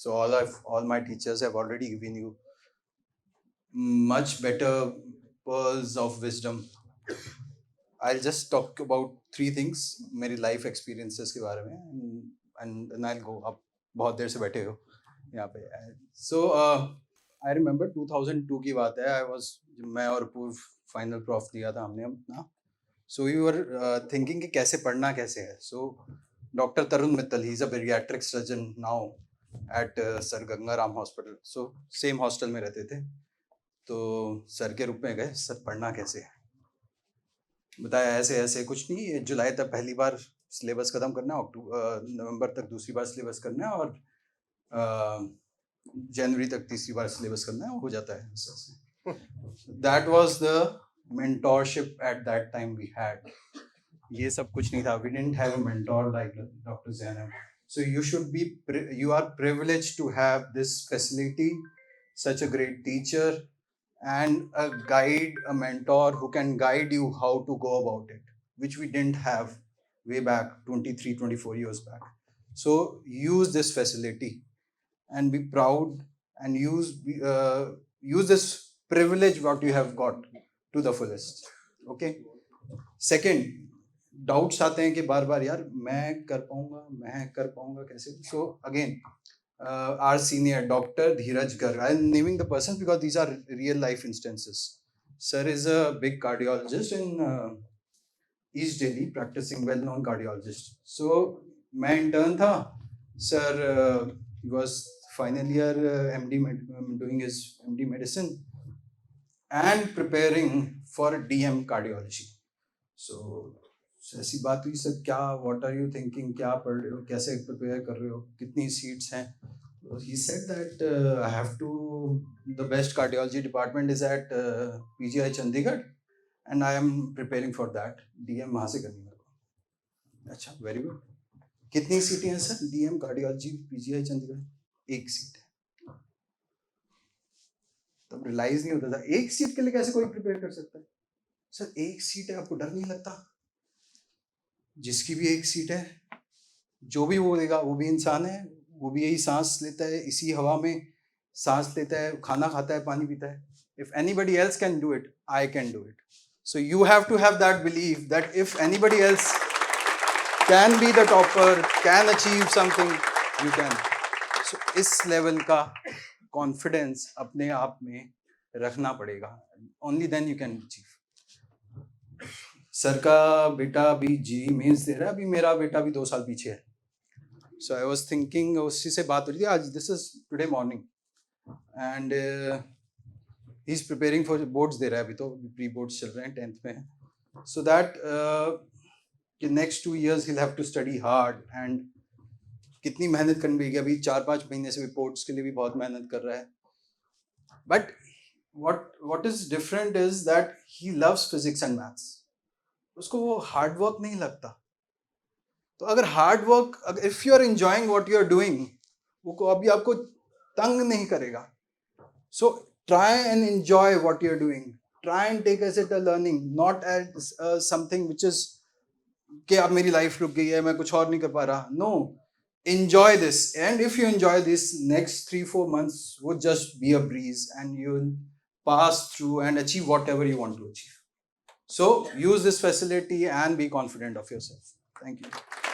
So all my teachers have already given you much better pearls of wisdom. I'll just talk about 3 things मेरी life experiences के बारे में, and then I'll go. आप बहुत देर से बैठे हो यहाँ पे. So I remember 2002 की बात है. मैं और पूर्व फाइनल प्रॉफ दिया था हमने अपना. So we were thinking कि कैसे पढ़ना कैसे है. So Dr. Tarun Mittal, he's a pediatric surgeon now at Sir Gangaram Hospital. So same hostel में रहते थे. तो सर के रूप में गए, सर पढ़ना कैसे है. बताया ऐसे ऐसे कुछ नहीं, जुलाई तक पहली बार सिलेबस खत्म करना है, नवंबर तक दूसरी बार सिलेबस करना है, और जनवरी तक तीसरी बार सिलेबस करना है, हो जाता है. That was the mentorship at that time we had. ये सब कुछ नहीं था. We didn't have a mentor like doctor Zainab. So you are privileged to have this facility, such a great teacher, and a guide, a mentor who can guide you how to go about it, which we didn't have way back 23, 24 years back. So use this facility and be proud, and use this privilege what you have got to the fullest. Okay. Second, doubts आते हैं कि बार बार यार मैं कर पाऊंगा कैसे. So again our senior Dr. Dheeraj Garg, I am naming the persons because these are real life instances. Sir is a big cardiologist in East Delhi, practicing well known cardiologist. So मैं intern था. Sir he was final year MD doing his MD medicine and preparing for DM cardiology. So ऐसी बात हुई, sir क्या, what are you thinking, क्या पढ़ रहे हो, कैसे प्रिपेयर कर रहे हो, कितनी सीट्स हैं. He said that I have to, the best cardiology department is at PGI Chandigarh and I am preparing for that. DM वहाँ से करनी मेरे को. अच्छा, वेरी गुड. कितनी सीटें हैं sir DM cardiology PGI Chandigarh? 1 seat है. तब रियलाइज नहीं होता था 1 सीट के लिए कैसे कोई प्रिपेयर कर सकता है. सर 1 सीट है, आपको डर नहीं लगता? जिसकी भी 1 सीट है, जो भी वो देगा, वो भी इंसान है, वो भी यही सांस लेता है, इसी हवा में सांस लेता है, खाना खाता है, पानी पीता है. If anybody else can do it, I can do it. So you have to have that belief that if anybody else can be the topper, can achieve something, you can. So इस level का confidence अपने आप में रखना पड़ेगा. Only then you can achieve. Sir का बेटा भी जी मेंस दे रहा है, अभी मेरा बेटा भी 2 साल पीछे है. सो आई वाज थिंकिंग, उसी से बात हो रही थी आज, this is today morning, and he is preparing for boards दे रहा है, अभी तो प्री बोर्ड्स चल रहे हैं, 10th में है. सो दैट कि next 2 years he'll have to study hard, and कितनी मेहनत करनी पड़ेगी. अभी 4-5 महीने से बोर्ड्स के लिए भी बहुत मेहनत कर रहा है. But what is different is that he loves physics and maths. उसको वो हार्ड वर्क नहीं लगता. तो अगर hard work, if you are enjoying what you are doing, वो अभी आपको तंग नहीं करेगा. So try and enjoy what you are doing. Try and take as it a learning, not as something which is कि अब मेरी लाइफ रुक गई है, मैं कुछ और नहीं कर पा रहा. No, enjoy this, and if you enjoy this, next 3-4 months would just be a breeze, and you will pass through and achieve whatever you want to achieve. So use this facility and be confident of yourself. Thank you.